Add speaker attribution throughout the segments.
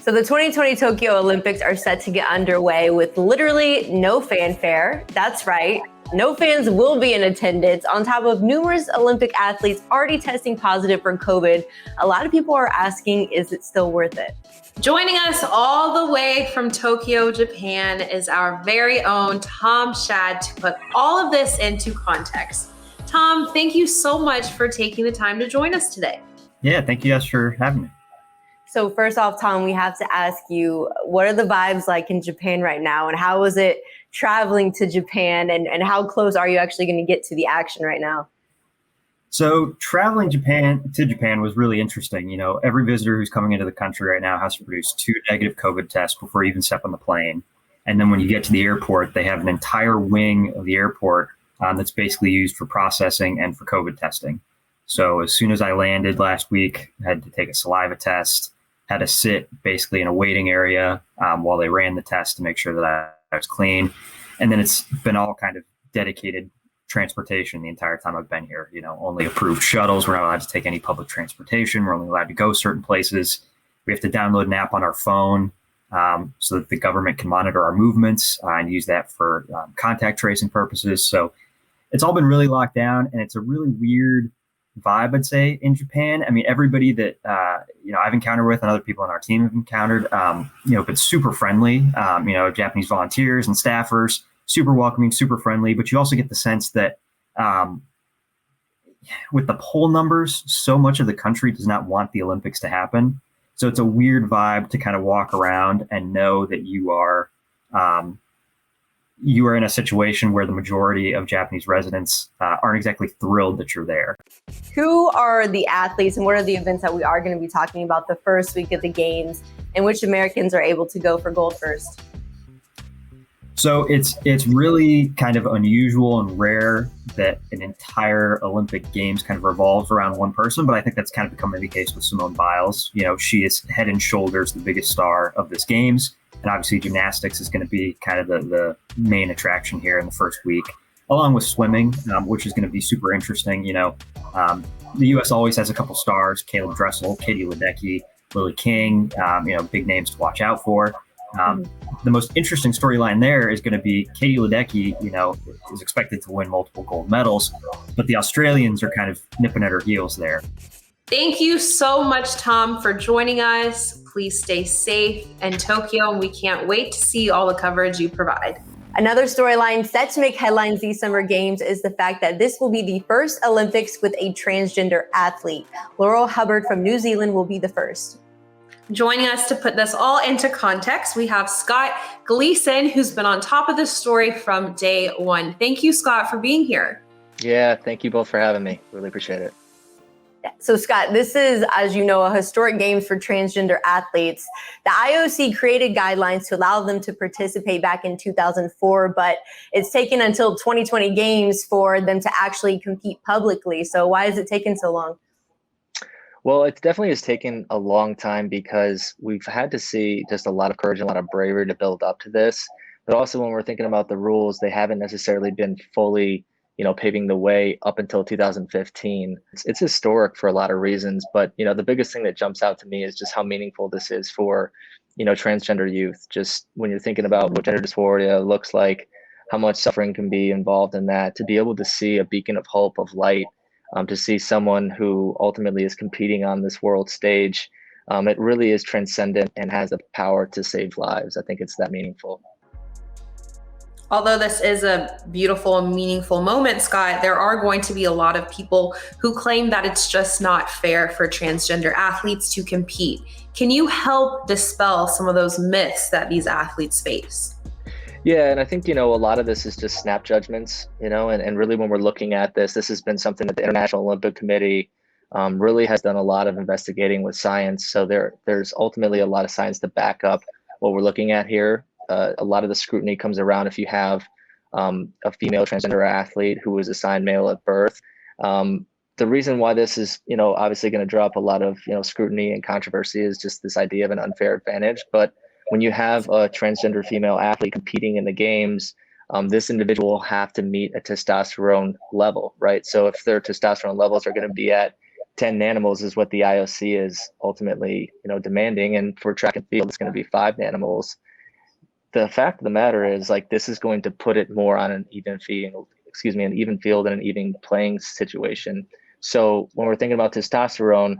Speaker 1: So the 2020 Tokyo Olympics are set to get underway with literally no fanfare. That's right. No fans will be in attendance. On top of numerous Olympic athletes already testing positive for COVID, a lot of people are asking, is it still worth it?
Speaker 2: Joining us all the way from Tokyo, Japan is our very own Tom Schad to put all of this into context. Tom, thank you so much for taking the time to join us today.
Speaker 3: Yeah, thank you guys for having me.
Speaker 1: So first off, Tom, we have to ask you, what are the vibes like in Japan right now? And how was it traveling to Japan? And how close are you actually going to get to the action right now?
Speaker 3: So traveling to Japan was really interesting. You know, every visitor who's coming into the country right now has to produce 2 negative COVID tests before you even step on the plane. And then when you get to the airport, they have an entire wing of the airport that's basically used for processing and for COVID testing. So as soon as I landed last week, I had to take a saliva test, had to sit basically in a waiting area while they ran the test to make sure that I was clean. And then it's been all kind of dedicated transportation the entire time I've been here. You know, only approved shuttles. We're not allowed to take any public transportation. We're only allowed to go certain places. We have to download an app on our phone so that the government can monitor our movements and use that for contact tracing purposes. So it's all been really locked down, and it's a really weird vibe, I'd say, in Japan. I mean, everybody that I've encountered with and other people on our team have encountered, been super friendly. Japanese volunteers and staffers, super welcoming, super friendly. But you also get the sense that with the poll numbers, so much of the country does not want the Olympics to happen. So it's a weird vibe to kind of walk around and know that you are in a situation where the majority of Japanese residents aren't exactly thrilled that you're there.
Speaker 1: Who are the athletes and what are the events that we are going to be talking about the first week of the games, and which Americans are able to go for gold first?
Speaker 3: So it's really kind of unusual and rare that an entire Olympic Games kind of revolves around one person, but I think that's kind of becoming the case with Simone Biles. You know, she is head and shoulders the biggest star of this Games. And obviously gymnastics is going to be kind of the main attraction here in the first week, along with swimming, which is going to be super interesting. You know, the U.S. always has a couple stars: CAELEB, DRESSEL, Katie Ledecky, Lily King. Big names to watch out for. The most interesting storyline there is going to be Katie Ledecky. You know, is expected to win multiple gold medals, but the Australians are kind of nipping at her heels there.
Speaker 2: Thank you so much, Tom, for joining us. Please stay safe in Tokyo, and we can't wait to see all the coverage you provide.
Speaker 1: Another storyline set to make headlines these Summer Games is the fact that this will be the first Olympics with a transgender athlete. Laurel Hubbard from New Zealand will be the first.
Speaker 2: Joining us to put this all into context, we have Scott Gleeson, who's been on top of this story from day one. Thank you, Scott, for being here.
Speaker 4: Yeah, thank you both for having me. Really appreciate it.
Speaker 1: So Scott, this is, as you know, a historic games for transgender athletes. The IOC created guidelines to allow them to participate back in 2004, but it's taken until 2020 games for them to actually compete publicly. So why is it taking so long?
Speaker 4: Well, it definitely has taken a long time because we've had to see just a lot of courage and a lot of bravery to build up to this. But also when we're thinking about the rules, they haven't necessarily been fully paving the way up until 2015. It's historic for a lot of reasons, but the biggest thing that jumps out to me is just how meaningful this is for, transgender youth. Just when you're thinking about what gender dysphoria looks like, how much suffering can be involved in that, to be able to see a beacon of hope, of light, to see someone who ultimately is competing on this world stage, it really is transcendent and has the power to save lives. I think it's that meaningful.
Speaker 2: Although this is a beautiful and meaningful moment, Scott, there are going to be a lot of people who claim that it's just not fair for transgender athletes to compete. Can you help dispel some of those myths that these athletes face?
Speaker 4: Yeah, and I think, a lot of this is just snap judgments, and really when we're looking at this has been something that the International Olympic Committee really has done a lot of investigating with science. So there's ultimately a lot of science to back up what we're looking at here. A lot of the scrutiny comes around if you have a female transgender athlete who was assigned male at birth. The reason why this is, obviously going to draw up a lot of, scrutiny and controversy is just this idea of an unfair advantage. But when you have a transgender female athlete competing in the games, this individual will have to meet a testosterone level, right? So if their testosterone levels are going to be at 10 nanomals is what the IOC is ultimately, demanding. And for track and field, it's going to be 5 nanomals. The fact of the matter is, like, this is going to put it more on an even field and an even playing situation. So when we're thinking about testosterone,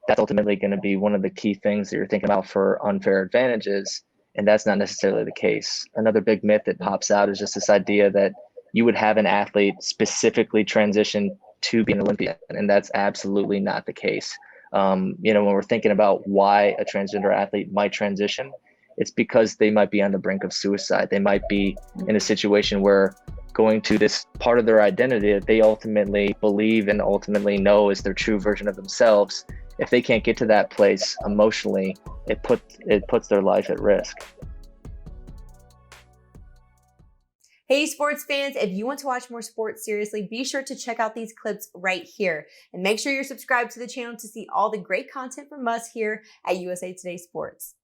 Speaker 4: that's ultimately going to be one of the key things that you're thinking about for unfair advantages. And that's not necessarily the case. Another big myth that pops out is just this idea that you would have an athlete specifically transition to be an Olympian, and that's absolutely not the case. When we're thinking about why a transgender athlete might transition, it's because they might be on the brink of suicide. They might be in a situation where going to this part of their identity that they ultimately believe and ultimately know is their true version of themselves. If they can't get to that place emotionally, it puts their life at risk.
Speaker 1: Hey sports fans, if you want to watch more sports seriously, be sure to check out these clips right here. And make sure you're subscribed to the channel to see all the great content from us here at USA Today Sports.